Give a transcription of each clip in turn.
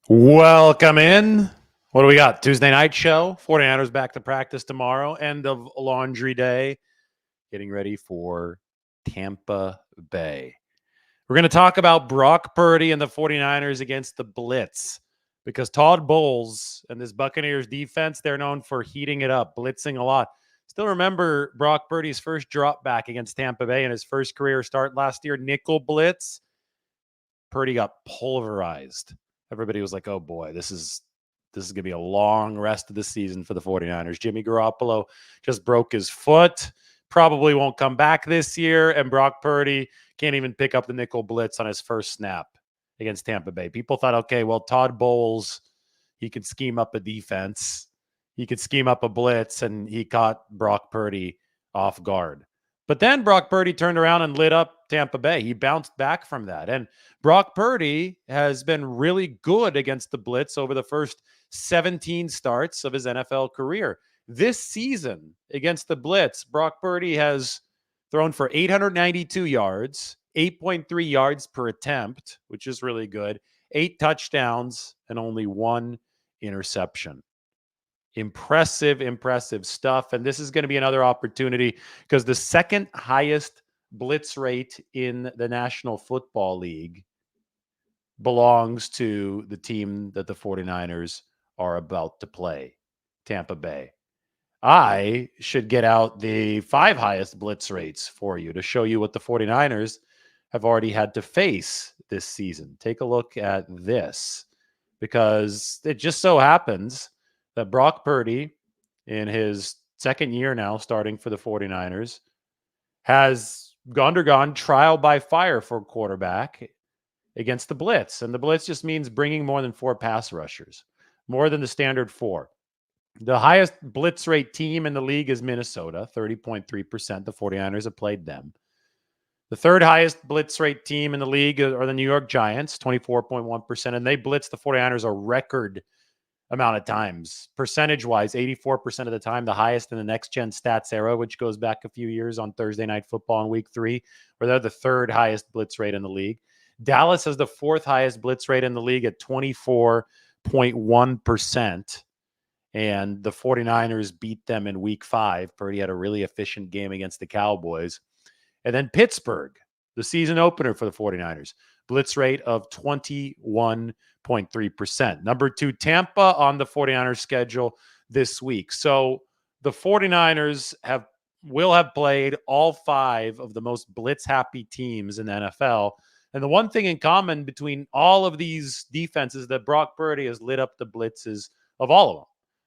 Welcome in. What do we got? Tuesday night show. 49ers back to practice tomorrow. End of laundry day. Getting ready for Tampa Bay. We're going to talk about Brock Purdy and the 49ers against the blitz because Todd Bowles and this Buccaneers defense, they're known for heating it up, blitzing a lot. Still remember Brock Purdy's first drop back against Tampa Bay in his first career start last year, nickel blitz. Purdy got pulverized. Everybody was like, oh boy, this is going to be a long rest of the season for the 49ers. Jimmy Garoppolo just broke his foot, probably won't come back this year, and Brock Purdy can't even pick up the nickel blitz on his first snap against Tampa Bay. People thought, okay, well, Todd Bowles, he could scheme up a defense. He could scheme up a blitz, and he caught Brock Purdy off guard. But then Brock Purdy turned around and lit up Tampa Bay. He bounced back from that. And Brock Purdy has been really good against the blitz over the first 17 starts of his NFL career. This season against the blitz, Brock Purdy has thrown for 892 yards, 8.3 yards per attempt, which is really good, 8 touchdowns, and only 1 interception. Impressive stuff. And this is going to be another opportunity because the second highest blitz rate in the National Football League belongs to the team that the 49ers are about to play, Tampa Bay. I should get out the 5 highest blitz rates for you to show you what the 49ers have already had to face this season. Take a look at this because it just so happens that Brock Purdy, in his second year now starting for the 49ers, has undergone trial by fire for a quarterback against the blitz. And the blitz just means bringing more than 4 pass rushers, more than the standard 4. The highest blitz rate team in the league is Minnesota, 30.3%. The 49ers have played them. The third highest blitz rate team in the league are the New York Giants, 24.1%. And they blitz the 49ers a record amount of times. Percentage-wise, 84% of the time, the highest in the next-gen stats era, which goes back a few years on Thursday Night Football in Week 3, where they're the third highest blitz rate in the league. Dallas has the fourth highest blitz rate in the league at 24.1%. And the 49ers beat them in Week 5. Purdy had a really efficient game against the Cowboys. And then Pittsburgh, the season opener for the 49ers, blitz rate of 21.3%. Number 2, Tampa on the 49ers schedule this week. So the 49ers will have played all 5 of the most blitz-happy teams in the NFL. And the one thing in common between all of these defenses that Brock Purdy has lit up the blitzes of all of them.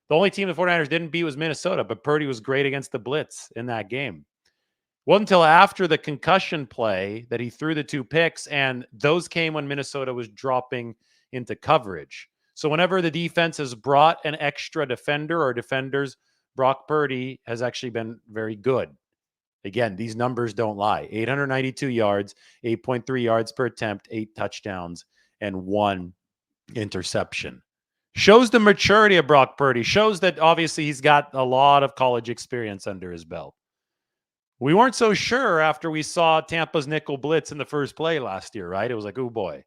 The only team the 49ers didn't beat was Minnesota, but Purdy was great against the blitz in that game. Wasn't until after the concussion play that he threw the 2 picks, and those came when Minnesota was dropping into coverage. So whenever the defense has brought an extra defender or defenders, Brock Purdy has actually been very good. Again, these numbers don't lie. 892 yards, 8.3 yards per attempt, 8 touchdowns, and 1 interception. Shows the maturity of Brock Purdy. Shows that obviously he's got a lot of college experience under his belt. We weren't so sure after we saw Tampa's nickel blitz in the first play last year, right? It was like, oh boy.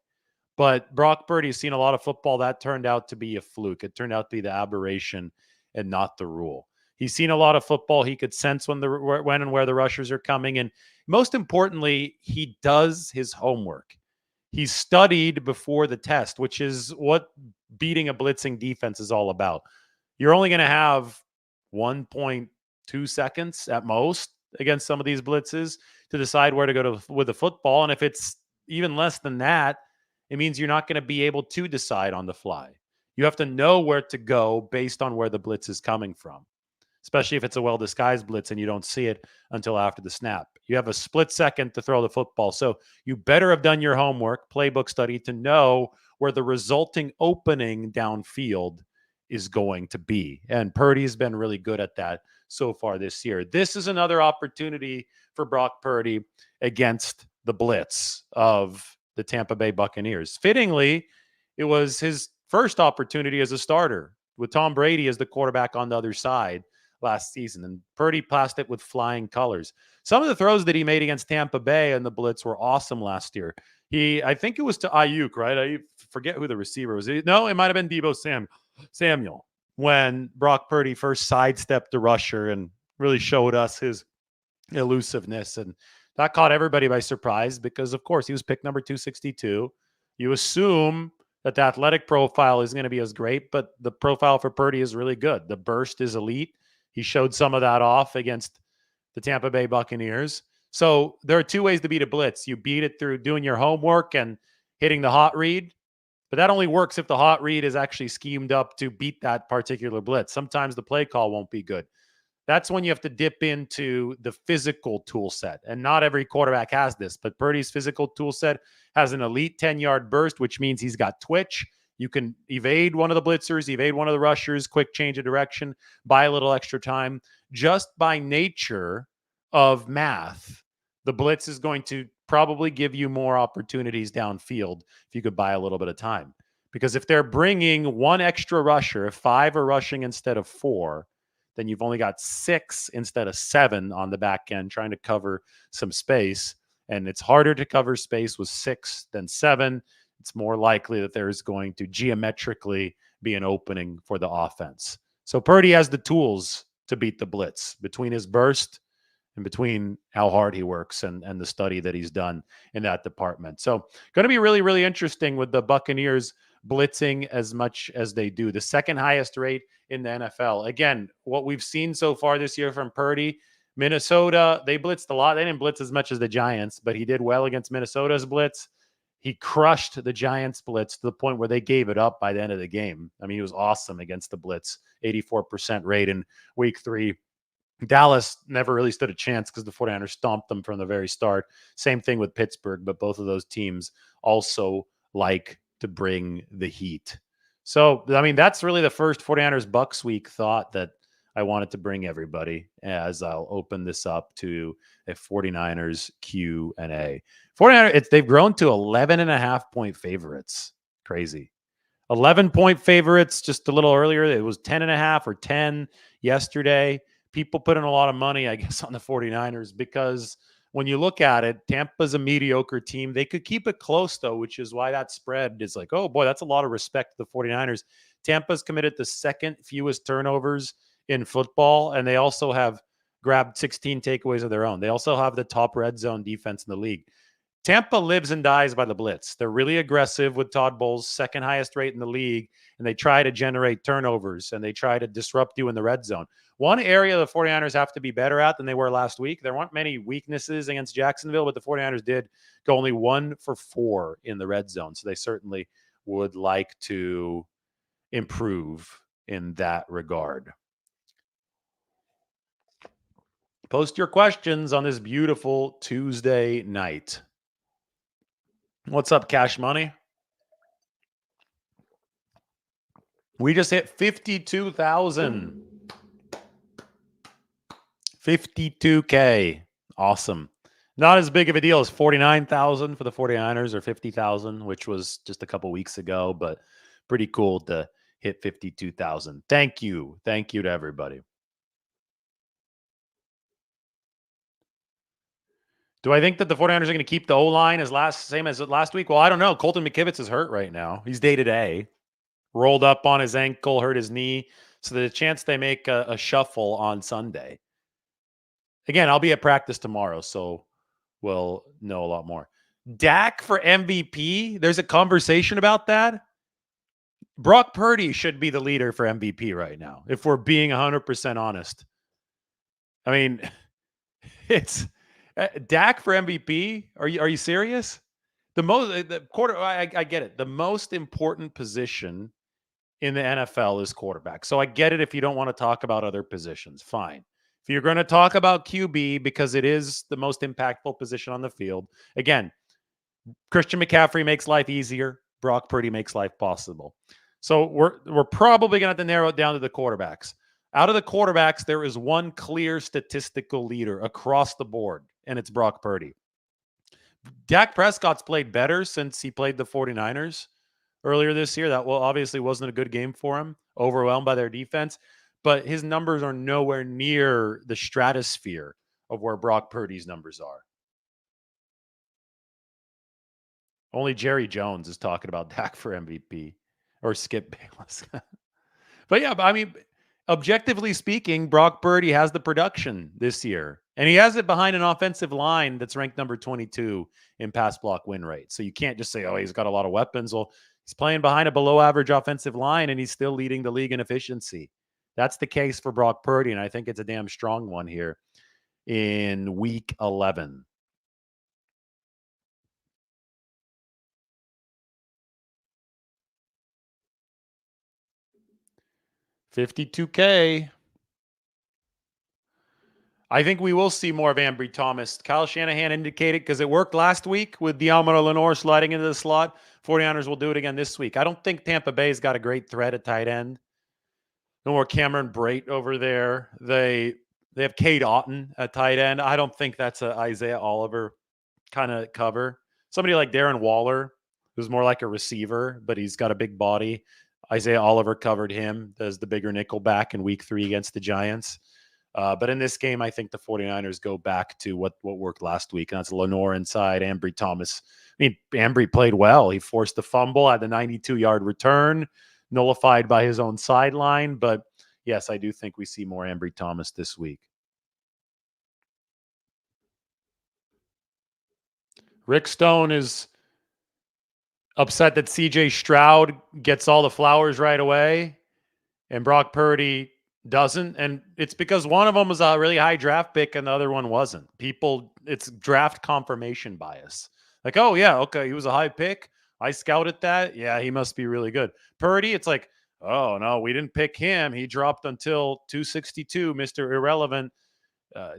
But Brock Purdy's seen a lot of football. That turned out to be a fluke. It turned out to be the aberration and not the rule. He's seen a lot of football. He could sense when and where the rushers are coming. And most importantly, he does his homework. He's studied before the test, which is what beating a blitzing defense is all about. You're only going to have 1.2 seconds at most against some of these blitzes to decide where to go with the football. And if it's even less than that, it means you're not going to be able to decide on the fly. You have to know where to go based on where the blitz is coming from, especially if it's a well-disguised blitz and you don't see it until after the snap. You have a split second to throw the football. So you better have done your homework, playbook study, to know where the resulting opening downfield is going to be. And Purdy's been really good at that so far this year. This is another opportunity for Brock Purdy against the blitz of the Tampa Bay Buccaneers. Fittingly, it was his first opportunity as a starter with Tom Brady as the quarterback on the other side last season. And Purdy passed it with flying colors. Some of the throws that he made against Tampa Bay and the blitz were awesome last year. I think it was to Ayuk, right? I forget who the receiver was. No, it might have been Samuel when Brock Purdy first sidestepped the rusher and really showed us his elusiveness. And that caught everybody by surprise because, of course, he was picked number 262. You assume that the athletic profile is going to be as great, but the profile for Purdy is really good. The burst is elite. He showed some of that off against the Tampa Bay Buccaneers. So there are two ways to beat a blitz. You beat it through doing your homework and hitting the hot read, but that only works if the hot read is actually schemed up to beat that particular blitz. Sometimes the play call won't be good. That's when you have to dip into the physical tool set. And not every quarterback has this, but Purdy's physical tool set has an elite 10-yard burst, which means he's got twitch. You can evade one of the blitzers, evade one of the rushers, quick change of direction, buy a little extra time. Just by nature of math, the blitz is going to probably give you more opportunities downfield if you could buy a little bit of time. Because if they're bringing one extra rusher, if 5 are rushing instead of 4, then you've only got 6 instead of 7 on the back end trying to cover some space. And it's harder to cover space with 6 than 7. It's more likely that there's going to geometrically be an opening for the offense. So Purdy has the tools to beat the blitz between his burst and between how hard he works and the study that he's done in that department. So going to be really, really interesting with the Buccaneers blitzing as much as they do. The second highest rate in the NFL. Again, what we've seen so far this year from Purdy, Minnesota, they blitzed a lot. They didn't blitz as much as the Giants, but he did well against Minnesota's blitz. He crushed the Giants blitz to the point where they gave it up by the end of the game. I mean, he was awesome against the blitz, 84% rate in week 3. Dallas never really stood a chance because the 49ers stomped them from the very start. Same thing with Pittsburgh, but both of those teams also like to bring the heat. So, I mean, that's really the first 49ers Bucs week thought that I wanted to bring everybody as I'll open this up to a 49ers Q&A. 49ers, they've grown to 11.5-point favorites. Crazy. 11-point favorites just a little earlier. It was 10.5 or 10 yesterday. People put in a lot of money, I guess, on the 49ers because when you look at it, Tampa's a mediocre team. They could keep it close, though, which is why that spread is like, oh, boy, that's a lot of respect to the 49ers. Tampa's committed the second fewest turnovers in football, and they also have grabbed 16 takeaways of their own. They also have the top red zone defense in the league. Tampa lives and dies by the blitz. They're really aggressive with Todd Bowles, second highest rate in the league, and they try to generate turnovers, and they try to disrupt you in the red zone. One area the 49ers have to be better at than they were last week, there weren't many weaknesses against Jacksonville, but the 49ers did go only 1 for 4 in the red zone, so they certainly would like to improve in that regard. Post your questions on this beautiful Tuesday night. What's up, Cash Money? We just hit 52,000. 52K. Awesome. Not as big of a deal as 49,000 for the 49ers or 50,000, which was just a couple weeks ago, but pretty cool to hit 52,000. Thank you. Thank you to everybody. Do I think that the 49ers are going to keep the O-line same as last week? Well, I don't know. Colton McKivitz is hurt right now. He's day-to-day. Rolled up on his ankle, hurt his knee. So there's a chance they make a shuffle on Sunday. Again, I'll be at practice tomorrow, so we'll know a lot more. Dak for MVP? There's a conversation about that. Brock Purdy should be the leader for MVP right now, if we're being 100% honest. I mean, it's Dak for MVP. Are you serious? I get it. The most important position in the NFL is quarterback. So I get it if you don't want to talk about other positions. Fine. If you're going to talk about QB because it is the most impactful position on the field, again, Christian McCaffrey makes life easier. Brock Purdy makes life possible. So we're probably going to have to narrow it down to the quarterbacks. Out of the quarterbacks, there is one clear statistical leader across the board, and it's Brock Purdy. Dak Prescott's played better since he played the 49ers earlier this year. That obviously wasn't a good game for him, overwhelmed by their defense, but his numbers are nowhere near the stratosphere of where Brock Purdy's numbers are. Only Jerry Jones is talking about Dak for MVP or Skip Bayless. But yeah, I mean, objectively speaking, Brock Purdy has the production this year, and he has it behind an offensive line that's ranked number 22 in pass block win rate. So you can't just say, oh, he's got a lot of weapons. Well, he's playing behind a below average offensive line, and he's still leading the league in efficiency. That's the case for Brock Purdy, and I think it's a damn strong one here in week 11. 52K. I think we will see more of Ambry Thomas. Kyle Shanahan indicated, because it worked last week with Diamond Lenore sliding into the slot. 49ers will do it again this week. I don't think Tampa Bay's got a great threat at tight end. No more Cameron Brate over there. They have Cade Otton at tight end. I don't think that's a Isaiah Oliver kind of cover. Somebody like Darren Waller, who's more like a receiver, but he's got a big body. Isaiah Oliver covered him as the bigger nickel back in week 3 against the Giants. But in this game, I think the 49ers go back to what worked last week. And that's Lenore inside, Ambry Thomas. I mean, Ambry played well. He forced the fumble at the 92-yard return, nullified by his own sideline. But yes, I do think we see more Ambry Thomas this week. Rick Stone is upset that CJ Stroud gets all the flowers right away and Brock Purdy doesn't. And it's because one of them was a really high draft pick and the other one wasn't. It's draft confirmation bias. Like, oh, yeah, okay, he was a high pick. I scouted that. Yeah, he must be really good. Purdy, it's like, oh, no, we didn't pick him. He dropped until 262, Mr. Irrelevant.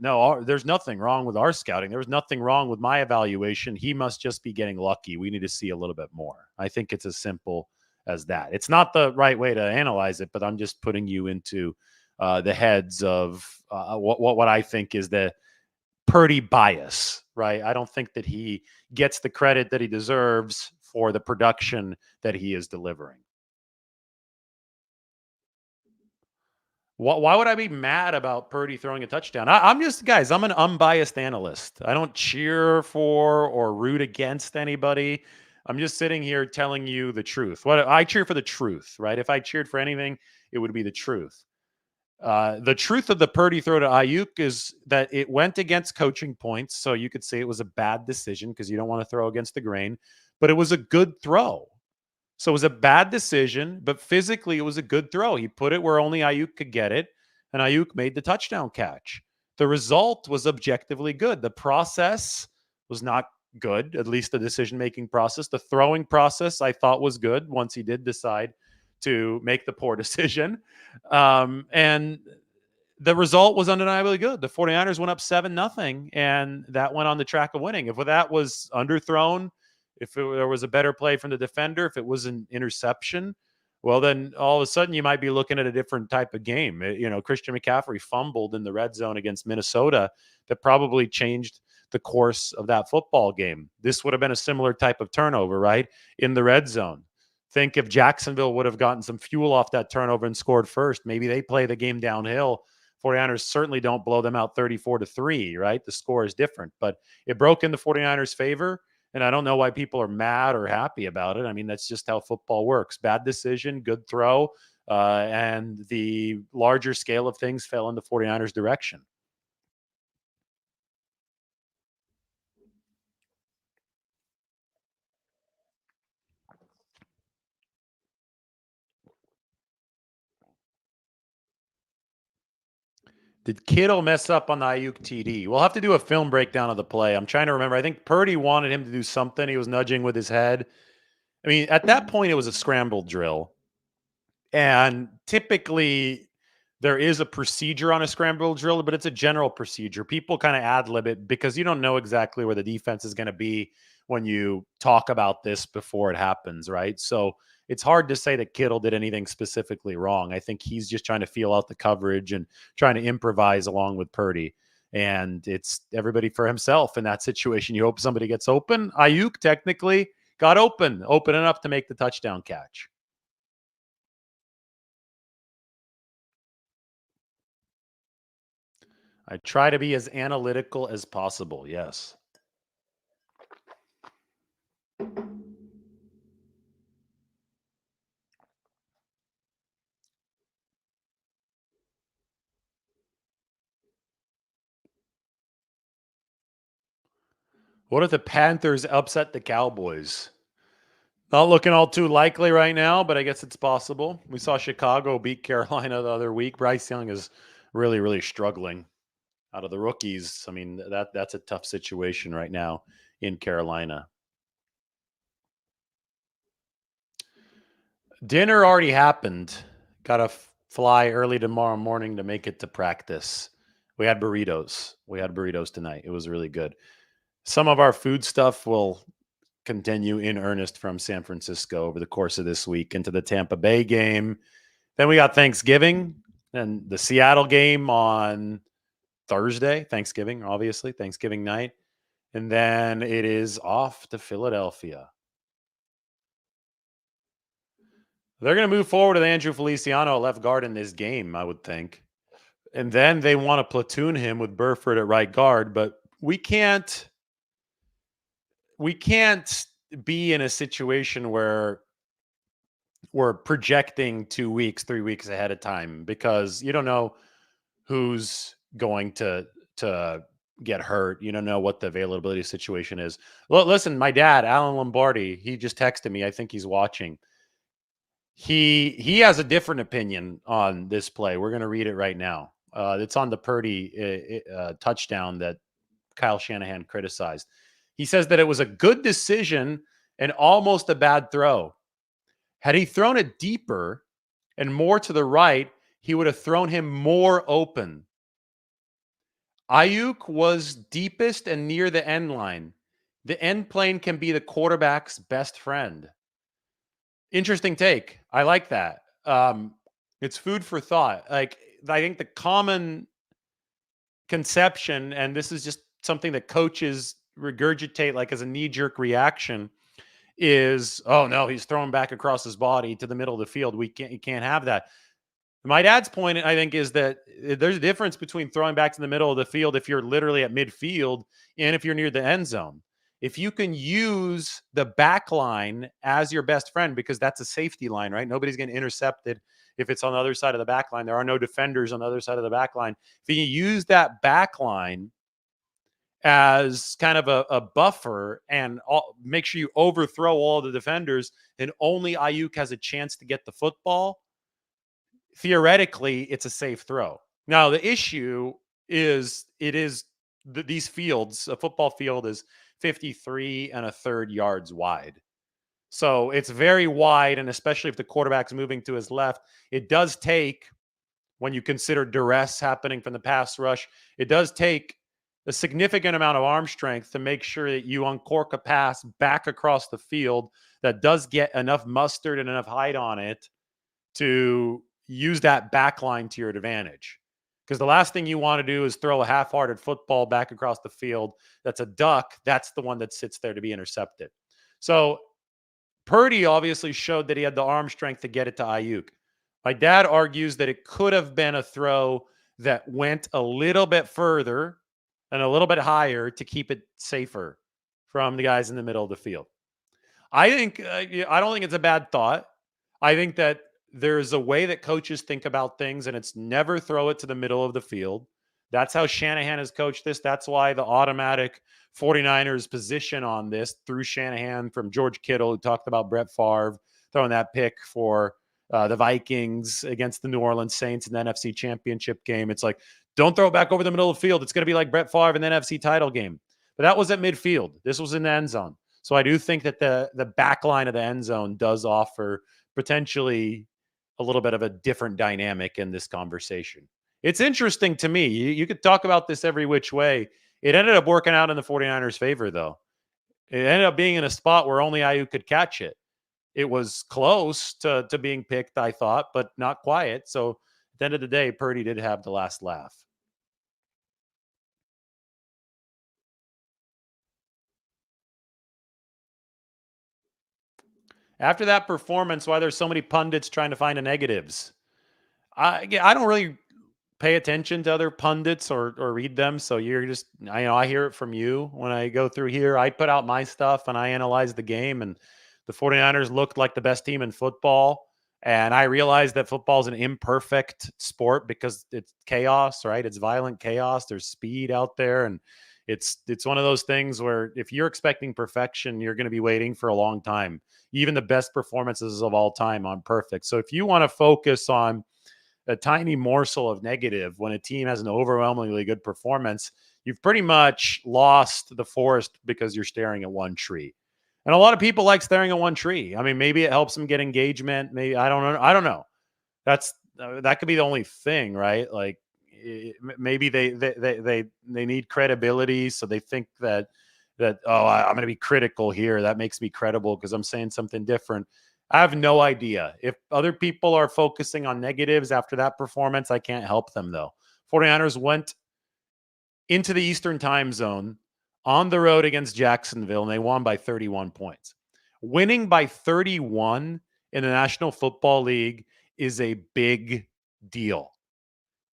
No, there's nothing wrong with our scouting. There was nothing wrong with my evaluation. He must just be getting lucky. We need to see a little bit more. I think it's as simple as that. It's not the right way to analyze it, but I'm just putting you into the heads of what I think is the Purdy bias, right? I don't think that he gets the credit that he deserves for the production that he is delivering. Why would I be mad about Purdy throwing a touchdown? I'm just, guys, I'm an unbiased analyst. I don't cheer for or root against anybody. I'm just sitting here telling you the truth. What I cheer for the truth, right? If I cheered for anything, it would be the truth. The truth of the Purdy throw to Ayuk is that it went against coaching points. So you could say it was a bad decision because you don't want to throw against the grain, but it was a good throw. So it was a bad decision, but physically it was a good throw. He put it where only Ayuk could get it, and Ayuk made the touchdown catch. The result was objectively good. The process was not good, at least the decision-making process. The throwing process I thought was good once he did decide to make the poor decision. And the result was undeniably good. The 49ers went up 7-0, and that went on the track of winning. If that was underthrown, there was a better play from the defender, if it was an interception, well, then all of a sudden you might be looking at a different type of game. Christian McCaffrey fumbled in the red zone against Minnesota that probably changed the course of that football game. This would have been a similar type of turnover, right? In the red zone. Think if Jacksonville would have gotten some fuel off that turnover and scored first, maybe they play the game downhill. 49ers certainly don't blow them out 34-3, right? The score is different, but it broke in the 49ers' favor. And I don't know why people are mad or happy about it. I mean, that's just how football works. Bad decision, good throw, and the larger scale of things fell in the 49ers' direction. Did Kittle mess up on the Ayuk TD? We'll have to do a film breakdown of the play. I'm trying to remember. I think Purdy wanted him to do something. He was nudging with his head. I mean, at that point, it was a scramble drill. And typically, there is a procedure on a scramble drill, but it's a general procedure. People kind of ad lib it because you don't know exactly where the defense is going to be when you talk about this before it happens, right? So it's hard to say that Kittle did anything specifically wrong. I think he's just trying to feel out the coverage and trying to improvise along with Purdy. And it's everybody for himself in that situation. You hope somebody gets open. Ayuk technically got open enough to make the touchdown catch. I try to be as analytical as possible. Yes. What if the Panthers upset the Cowboys? Not looking all too likely right now, but I guess it's possible. We saw Chicago beat Carolina the other week. Bryce Young is really, really struggling out of the rookies. I mean, that's a tough situation right now in Carolina. Dinner already happened. Got to fly early tomorrow morning to make it to practice. We had burritos. We had burritos tonight. It was really good. Some of our food stuff will continue in earnest from San Francisco over the course of this week into the Tampa Bay game. Then we got Thanksgiving and the Seattle game on Thursday, Thanksgiving, obviously, Thanksgiving night. And then it is off to Philadelphia. They're going to move forward with Andrew Feliciano at left guard in this game, I would think. And then they want to platoon him with Burford at right guard, but we can't be in a situation where we're projecting 2 weeks, 3 weeks ahead of time because you don't know who's going to get hurt. You don't know what the availability situation is. Well, listen, my dad, Alan Lombardi, he just texted me. I think he's watching. He has a different opinion on this play. We're going to read it right now. It's on the Purdy touchdown that Kyle Shanahan criticized. He says that it was a good decision and almost a bad throw. Had he thrown it deeper and more to the right, he would have thrown him more open. Ayuk was deepest and near the end line. The end plane can be the quarterback's best friend. Interesting take. I like that. It's food for thought. Like, I think the common conception, and this is just something that coaches regurgitate like as a knee-jerk reaction, is, oh no, he's throwing back across his body to the middle of the field. You can't have that. My dad's point, I think, is that there's a difference between throwing back to the middle of the field if you're literally at midfield and if you're near the end zone. If you can use the back line as your best friend, because that's a safety line, right? Nobody's getting intercepted if it's on the other side of the back line. There are no defenders on the other side of the back line. If you use that back line as kind of a buffer and make sure you overthrow all the defenders and only Ayuk has a chance to get the football, theoretically, it's a safe throw. Now, the issue is these fields, a football field is 53 and a third yards wide. So it's very wide, and especially if the quarterback's moving to his left, it does take, when you consider duress happening from the pass rush, it does take a significant amount of arm strength to make sure that you uncork a pass back across the field that does get enough mustard and enough height on it to use that back line to your advantage. Because the last thing you want to do is throw a half-hearted football back across the field that's a duck. That's the one that sits there to be intercepted. So Purdy obviously showed that he had the arm strength to get it to Ayuk. My dad argues that it could have been a throw that went a little bit further and a little bit higher to keep it safer from the guys in the middle of the field. I don't think it's a bad thought. I think that there's a way that coaches think about things, and it's never throw it to the middle of the field. That's how Shanahan has coached this. That's why the automatic 49ers position on this through Shanahan from George Kittle, who talked about Brett Favre throwing that pick for the Vikings against the New Orleans Saints in the NFC Championship game. It's like, don't throw it back over the middle of the field. It's going to be like Brett Favre in the NFC title game. But that was at midfield. This was in the end zone. So I do think that the back line of the end zone does offer potentially a little bit of a different dynamic in this conversation. It's interesting to me. You could talk about this every which way. It ended up working out in the 49ers' favor, though. It ended up being in a spot where only Ayuk could catch it. It was close to being picked, I thought, but not quiet. So at the end of the day, Purdy did have the last laugh. After that performance, why there's so many pundits trying to find the negatives? I don't really pay attention to other pundits or read them. So you're just, I hear it from you when I go through here. I put out my stuff and I analyze the game, and the 49ers looked like the best team in football. And I realize that football is an imperfect sport because it's chaos, right? It's violent chaos. There's speed out there, and It's one of those things where if you're expecting perfection, you're going to be waiting for a long time. Even the best performances of all time aren't perfect. So if you want to focus on a tiny morsel of negative when a team has an overwhelmingly good performance, you've pretty much lost the forest because you're staring at one tree. And a lot of people like staring at one tree. I mean, maybe it helps them get engagement. Maybe I don't know. I don't know. That could be the only thing, right? Like maybe they need credibility, so they think that I'm going to be critical here. That makes me credible because I'm saying something different. I have no idea. If other people are focusing on negatives after that performance, I can't help them though. 49ers went into the Eastern time zone on the road against Jacksonville, and they won by 31 points. Winning by 31 in the National Football League is a big deal.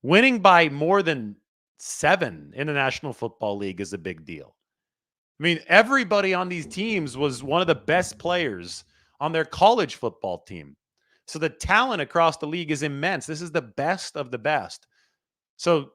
Winning by more than 7 in the National Football League is a big deal. I mean, everybody on these teams was one of the best players on their college football team. So the talent across the league is immense. This is the best of the best. So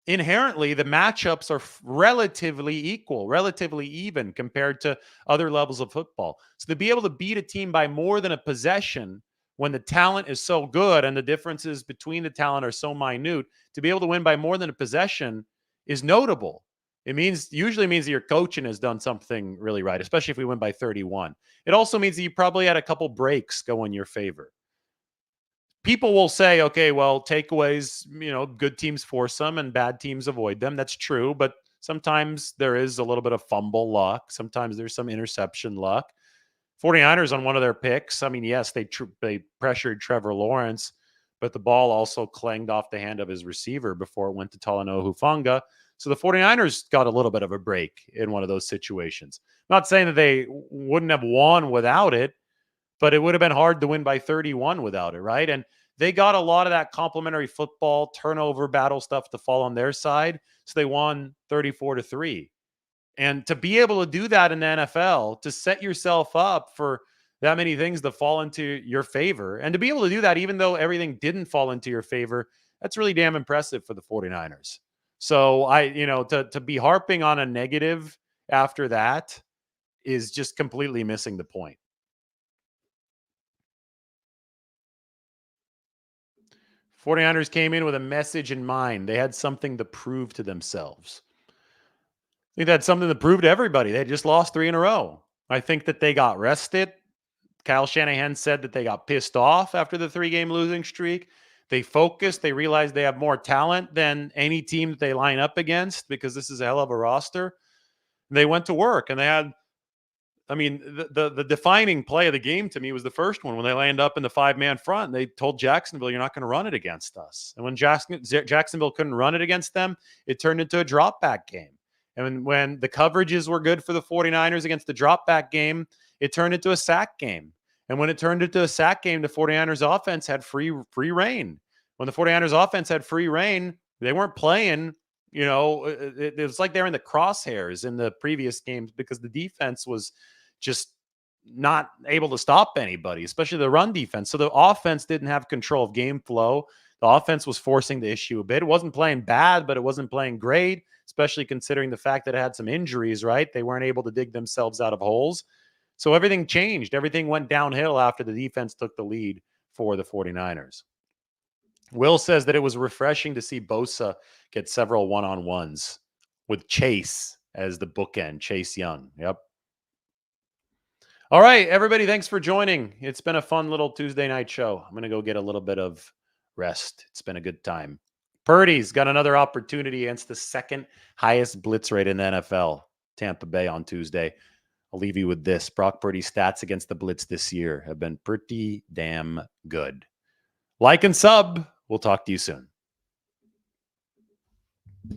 inherently, the matchups are relatively equal, relatively even compared to other levels of football. So to be able to beat a team by more than a possession when the talent is so good and the differences between the talent are so minute, to be able to win by more than a possession is notable. It usually means that your coaching has done something really right, especially if we win by 31. It also means that you probably had a couple breaks go in your favor. People will say, okay, well, takeaways, good teams force them and bad teams avoid them. That's true, but sometimes there is a little bit of fumble luck. Sometimes there's some interception luck. 49ers on one of their picks, I mean, yes, they pressured Trevor Lawrence, but the ball also clanged off the hand of his receiver before it went to Talanoa Hufanga. So the 49ers got a little bit of a break in one of those situations. I'm not saying that they wouldn't have won without it, but it would have been hard to win by 31 without it, right? And they got a lot of that complementary football turnover battle stuff to fall on their side. So they won 34-3. And to be able to do that in the NFL, to set yourself up for that many things to fall into your favor, and to be able to do that even though everything didn't fall into your favor, that's really damn impressive for the 49ers. So to be harping on a negative after that is just completely missing the point. 49ers came in with a message in mind. They had something to prove to themselves. I think they had something to prove to everybody. They had just lost 3 in a row. I think that they got rested. Kyle Shanahan said that they got pissed off after the 3-game losing streak. They focused. They realized they have more talent than any team that they line up against because this is a hell of a roster. They went to work, and they had, the defining play of the game to me was the first one when they landed up in the 5-man front. And they told Jacksonville, you're not going to run it against us. And when Jacksonville couldn't run it against them, it turned into a drop back game. And when the coverages were good for the 49ers against the drop back game, it turned into a sack game. And when it turned into a sack game, the 49ers offense had free reign. When the 49ers offense had free reign, they weren't playing, it was like they're in the crosshairs in the previous games because the defense was just not able to stop anybody, especially the run defense. So the offense didn't have control of game flow. The offense was forcing the issue a bit. It wasn't playing bad, but it wasn't playing great, especially considering the fact that it had some injuries, right? They weren't able to dig themselves out of holes. So everything changed. Everything went downhill after the defense took the lead for the 49ers. Will says that it was refreshing to see Bosa get several one-on-ones with Chase as the bookend, Chase Young. Yep. All right, everybody, thanks for joining. It's been a fun little Tuesday night show. I'm going to go get a little bit of rest. It's been a good time. Purdy's got another opportunity against the second highest blitz rate in the NFL, Tampa Bay on Tuesday. I'll leave you with this. Brock Purdy's stats against the blitz this year have been pretty damn good. Like and sub. We'll talk to you soon.